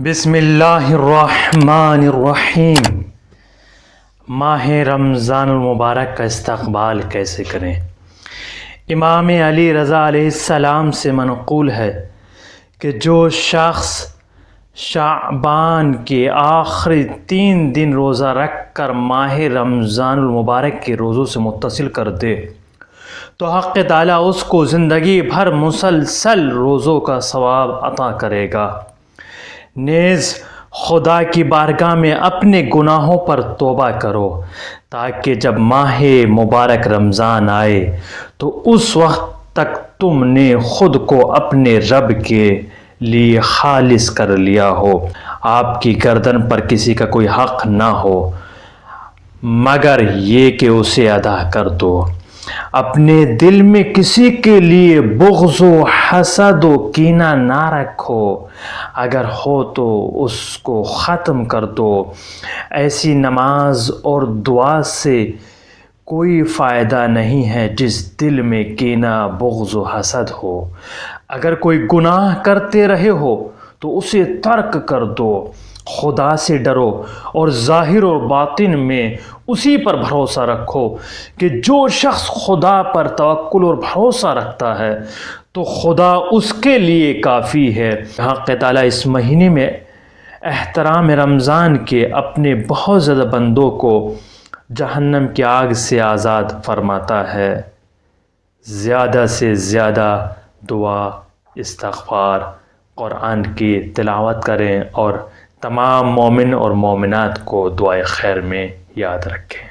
بسم اللہ الرحمن الرحیم۔ ماہ رمضان المبارک کا استقبال کیسے کریں؟ امام علی رضا علیہ السلام سے منقول ہے کہ جو شخص شعبان کے آخری 3 دن روزہ رکھ کر ماہ رمضان المبارک کے روزوں سے متصل کر دے تو حق تعالیٰ اس کو زندگی بھر مسلسل روزوں کا ثواب عطا کرے گا۔ نیز خدا کی بارگاہ میں اپنے گناہوں پر توبہ کرو تاکہ جب ماہ مبارک رمضان آئے تو اس وقت تک تم نے خود کو اپنے رب کے لیے خالص کر لیا ہو، آپ کی گردن پر کسی کا کوئی حق نہ ہو مگر یہ کہ اسے ادا کر دو۔ اپنے دل میں کسی کے لیے بغض و حسد و کینہ نہ رکھو، اگر ہو تو اس کو ختم کر دو۔ ایسی نماز اور دعا سے کوئی فائدہ نہیں ہے جس دل میں کینہ، بغض و حسد ہو۔ اگر کوئی گناہ کرتے رہے ہو تو اسے ترک کر دو۔ خدا سے ڈرو اور ظاہر اور باطن میں اسی پر بھروسہ رکھو کہ جو شخص خدا پر توکل اور بھروسہ رکھتا ہے تو خدا اس کے لیے کافی ہے۔ حق تعالیٰ اس مہینے میں احترام رمضان کے اپنے بہت زیادہ بندوں کو جہنم کی آگ سے آزاد فرماتا ہے۔ زیادہ سے زیادہ دعا، استغفار، قرآن کی تلاوت کریں اور تمام مومن اور مومنات کو دعائے خیر میں یاد رکھیں۔